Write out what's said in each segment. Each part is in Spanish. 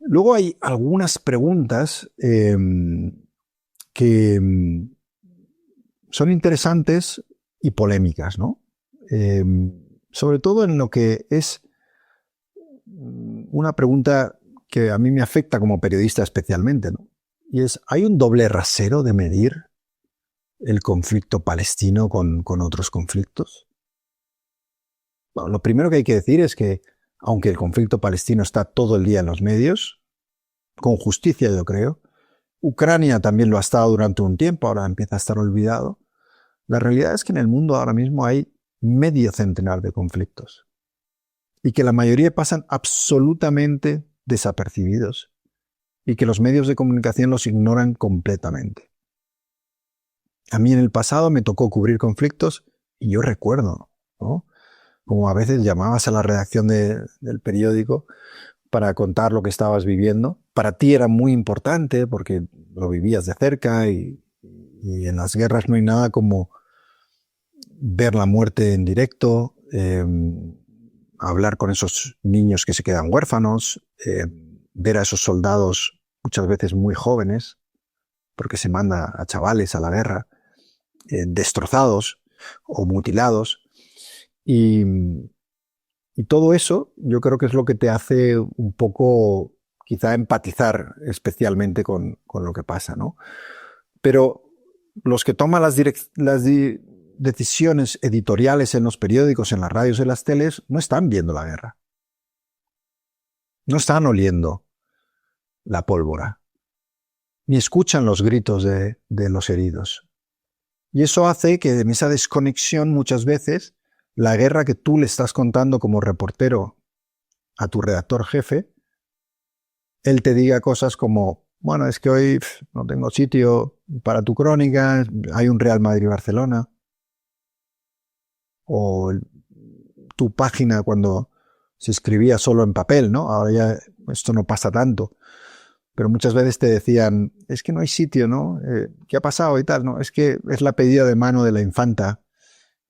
Luego hay algunas preguntas que son interesantes y polémicas, ¿no? Eh, Sobre todo en lo que es una pregunta que a mí me afecta como periodista especialmente, ¿no? Y es, ¿hay un doble rasero de medir el conflicto palestino con otros conflictos? Bueno, lo primero que hay que decir es que, aunque el conflicto palestino está todo el día en los medios, con justicia yo creo, Ucrania también lo ha estado durante un tiempo, ahora empieza a estar olvidado. La realidad es que en el mundo ahora mismo hay medio centenar de conflictos y que la mayoría pasan absolutamente desapercibidos y que los medios de comunicación los ignoran completamente. A mí en el pasado me tocó cubrir conflictos y yo recuerdo, ¿no?, como a veces llamabas a la redacción del periódico para contar lo que estabas viviendo. Para ti era muy importante porque lo vivías de cerca y en las guerras no hay nada como ver la muerte en directo, hablar con esos niños que se quedan huérfanos, ver a esos soldados muchas veces muy jóvenes, porque se manda a chavales a la guerra, destrozados o mutilados. Y, y todo eso yo creo que es lo que te hace un poco quizá empatizar especialmente con lo que pasa, ¿no? Pero los que toman las decisiones editoriales en los periódicos, en las radios, en las teles, no están viendo la guerra. No están oliendo la pólvora. Ni escuchan los gritos de los heridos. Y eso hace que en esa desconexión muchas veces la guerra que tú le estás contando como reportero a tu redactor jefe, él te diga cosas como, bueno, es que hoy no tengo sitio para tu crónica, hay un Real Madrid-Barcelona, o tu página cuando se escribía solo en papel, ¿no? Ahora ya esto no pasa tanto. Pero muchas veces te decían, es que no hay sitio, ¿no? ¿Qué ha pasado y tal? No, es que es la pedida de mano de la infanta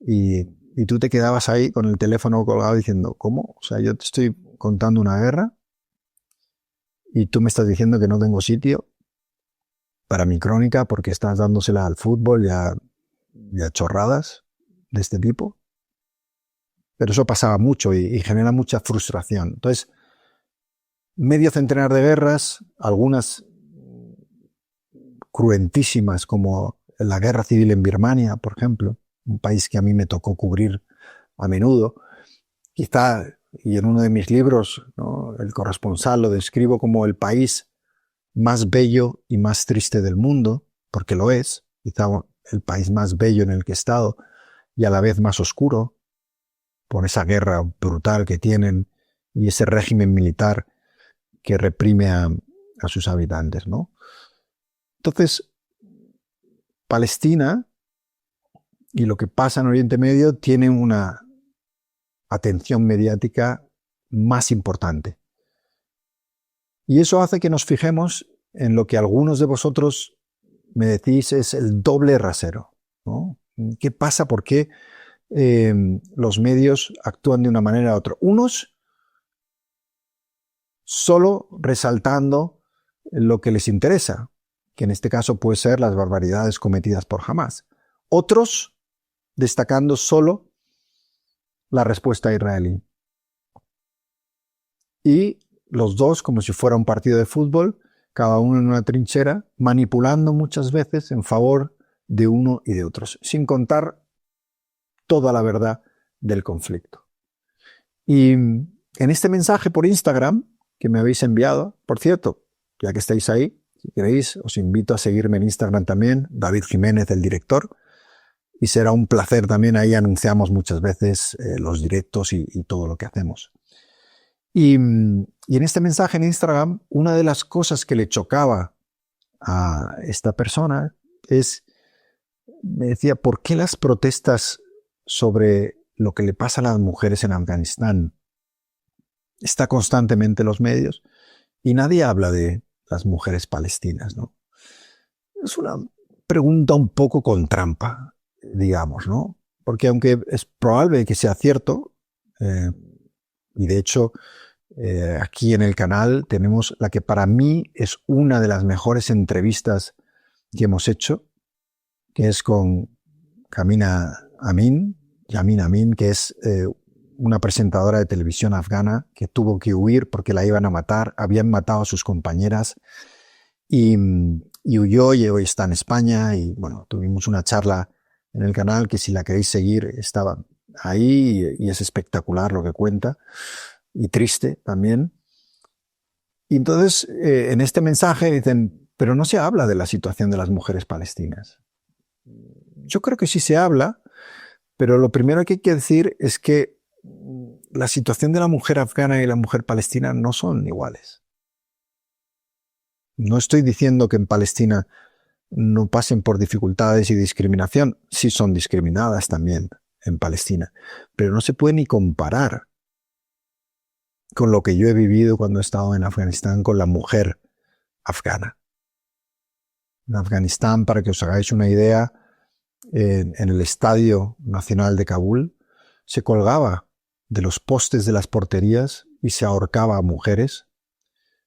y tú te quedabas ahí con el teléfono colgado diciendo, ¿cómo? O sea, yo te estoy contando una guerra y tú me estás diciendo que no tengo sitio para mi crónica porque estás dándosela al fútbol y a chorradas de este tipo. Pero eso pasaba mucho y genera mucha frustración. Entonces, medio centenar de guerras, algunas cruentísimas como la guerra civil en Birmania, por ejemplo, un país que a mí me tocó cubrir a menudo. Quizá, y en uno de mis libros, ¿no?, El corresponsal, lo describo como el país más bello y más triste del mundo, porque lo es, quizá el país más bello en el que he estado y a la vez más oscuro, por esa guerra brutal que tienen y ese régimen militar que reprime a sus habitantes, ¿no? Entonces, Palestina y lo que pasa en Oriente Medio tiene una atención mediática más importante. Y eso hace que nos fijemos en lo que algunos de vosotros me decís es el doble rasero, ¿no? ¿Qué pasa? ¿Por qué los medios actúan de una manera u otra? Unos solo resaltando lo que les interesa, que en este caso puede ser las barbaridades cometidas por Hamás. Otros destacando solo la respuesta israelí. Y los dos, como si fuera un partido de fútbol, cada uno en una trinchera, manipulando muchas veces en favor de uno y de otros, sin contar toda la verdad del conflicto. Y en este mensaje por Instagram que me habéis enviado, por cierto, ya que estáis ahí, si queréis, os invito a seguirme en Instagram también, David Jiménez, el director, y será un placer también. Ahí anunciamos muchas veces los directos y todo lo que hacemos. Y en este mensaje en Instagram, una de las cosas que le chocaba a esta persona me decía, ¿por qué las protestas sobre lo que le pasa a las mujeres en Afganistán está constantemente en los medios y nadie habla de las mujeres palestinas, ¿no? Es una pregunta un poco con trampa, digamos, ¿no? Porque aunque es probable que sea cierto, y de hecho Aquí en el canal tenemos la que para mí es una de las mejores entrevistas que hemos hecho, que es con Yamin Amin, que es una presentadora de televisión afgana que tuvo que huir porque la iban a matar, habían matado a sus compañeras y huyó y hoy está en España y bueno, tuvimos una charla en el canal que si la queréis seguir estaba ahí y es espectacular lo que cuenta y triste también. Y entonces en este mensaje dicen, pero no se habla de la situación de las mujeres palestinas. Yo creo que sí se habla, pero lo primero que hay que decir es que la situación de la mujer afgana y la mujer palestina no son iguales. No estoy diciendo que en Palestina no pasen por dificultades y discriminación, sí son discriminadas también en Palestina, pero no se puede ni comparar con lo que yo he vivido cuando he estado en Afganistán con la mujer afgana. En Afganistán, para que os hagáis una idea, en el Estadio Nacional de Kabul se colgaba de los postes de las porterías y se ahorcaba a mujeres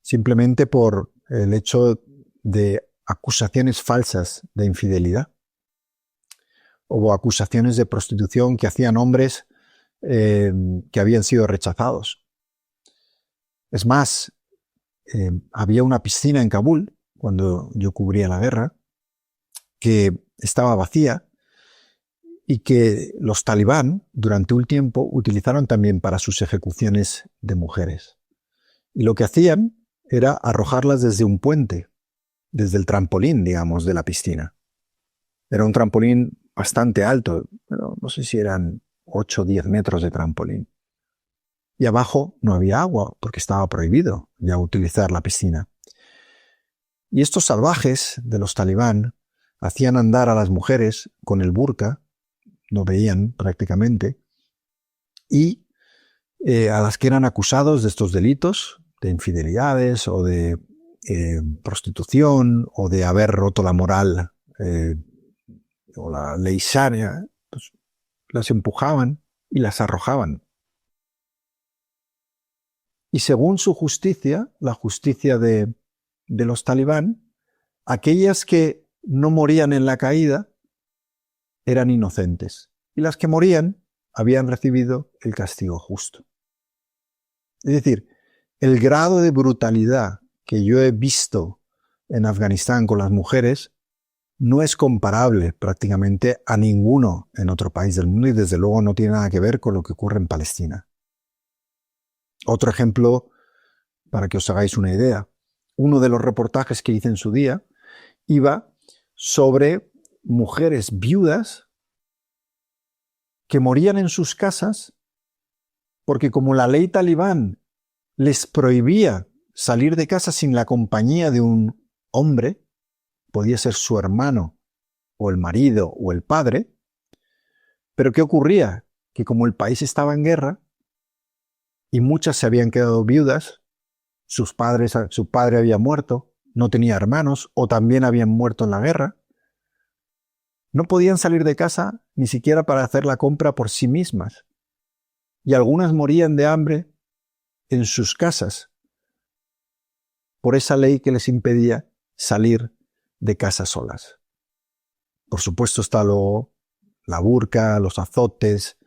simplemente por el hecho de acusaciones falsas de infidelidad o acusaciones de prostitución que hacían hombres que habían sido rechazados. Es más, había una piscina en Kabul, cuando yo cubría la guerra, que estaba vacía y que los talibán durante un tiempo utilizaron también para sus ejecuciones de mujeres. Y lo que hacían era arrojarlas desde un puente, desde el trampolín, digamos, de la piscina. Era un trampolín bastante alto, pero no sé si eran 8 o 10 metros de trampolín. Y abajo no había agua, porque estaba prohibido ya utilizar la piscina. Y estos salvajes de los talibán hacían andar a las mujeres con el burka, no veían prácticamente, y a las que eran acusados de estos delitos, de infidelidades o de prostitución o de haber roto la moral o la ley sharia, pues las empujaban y las arrojaban. Y según su justicia, la justicia de los talibán, aquellas que no morían en la caída eran inocentes y las que morían habían recibido el castigo justo. Es decir, el grado de brutalidad que yo he visto en Afganistán con las mujeres no es comparable prácticamente a ninguno en otro país del mundo y desde luego no tiene nada que ver con lo que ocurre en Palestina. Otro ejemplo, para que os hagáis una idea, uno de los reportajes que hice en su día iba sobre mujeres viudas que morían en sus casas porque como la ley talibán les prohibía salir de casa sin la compañía de un hombre, podía ser su hermano o el marido o el padre, pero ¿qué ocurría? Que como el país estaba en guerra y muchas se habían quedado viudas, su padre había muerto, no tenía hermanos o también habían muerto en la guerra, no podían salir de casa ni siquiera para hacer la compra por sí mismas. Y algunas morían de hambre en sus casas por esa ley que les impedía salir de casa solas. Por supuesto está la burka, los azotes.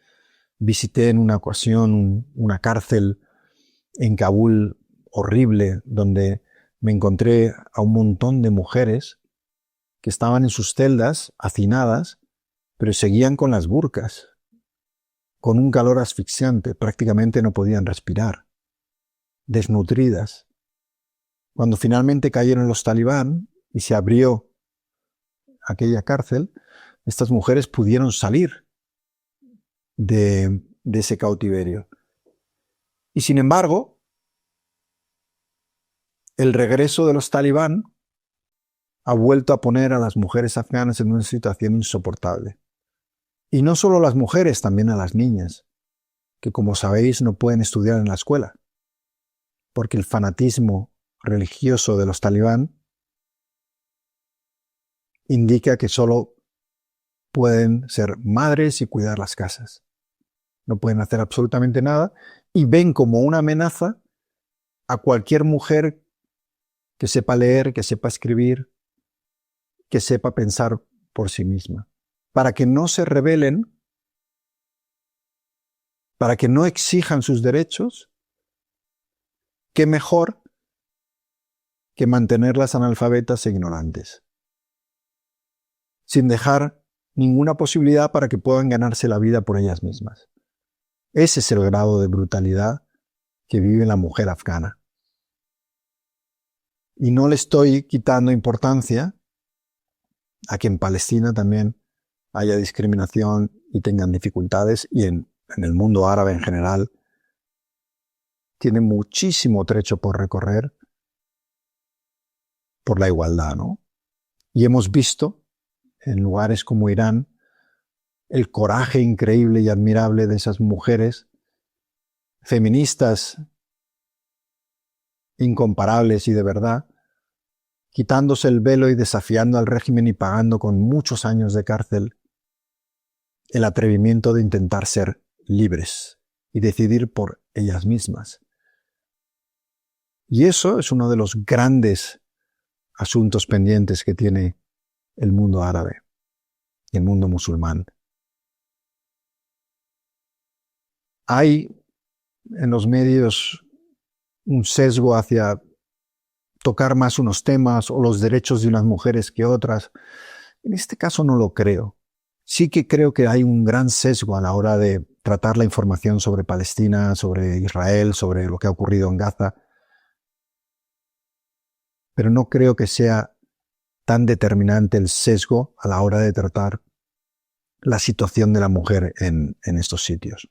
Visité en una ocasión una cárcel en Kabul horrible donde me encontré a un montón de mujeres que estaban en sus celdas hacinadas, pero seguían con las burkas, con un calor asfixiante, prácticamente no podían respirar, desnutridas. Cuando finalmente cayeron los talibán y se abrió aquella cárcel, estas mujeres pudieron salir de ese cautiverio. Y sin embargo, el regreso de los talibán ha vuelto a poner a las mujeres afganas en una situación insoportable. Y no solo a las mujeres, también a las niñas, que como sabéis no pueden estudiar en la escuela, porque el fanatismo religioso de los talibán indica que solo pueden ser madres y cuidar las casas. No pueden hacer absolutamente nada y ven como una amenaza a cualquier mujer que sepa leer, que sepa escribir, que sepa pensar por sí misma, para que no se rebelen, para que no exijan sus derechos. ¿Qué mejor que mantenerlas analfabetas e ignorantes, sin dejar ninguna posibilidad para que puedan ganarse la vida por ellas mismas? Ese es el grado de brutalidad que vive la mujer afgana. Y no le estoy quitando importancia a que en Palestina también haya discriminación y tengan dificultades, y en el mundo árabe en general tiene muchísimo trecho por recorrer por la igualdad, ¿no? Y hemos visto en lugares como Irán el coraje increíble y admirable de esas mujeres feministas incomparables y de verdad, quitándose el velo y desafiando al régimen y pagando con muchos años de cárcel el atrevimiento de intentar ser libres y decidir por ellas mismas. Y eso es uno de los grandes asuntos pendientes que tiene el mundo árabe y el mundo musulmán. Hay en los medios un sesgo hacia tocar más unos temas o los derechos de unas mujeres que otras. En este caso no lo creo. Sí que creo que hay un gran sesgo a la hora de tratar la información sobre Palestina, sobre Israel, sobre lo que ha ocurrido en Gaza. Pero no creo que sea tan determinante el sesgo a la hora de tratar la situación de la mujer en estos sitios.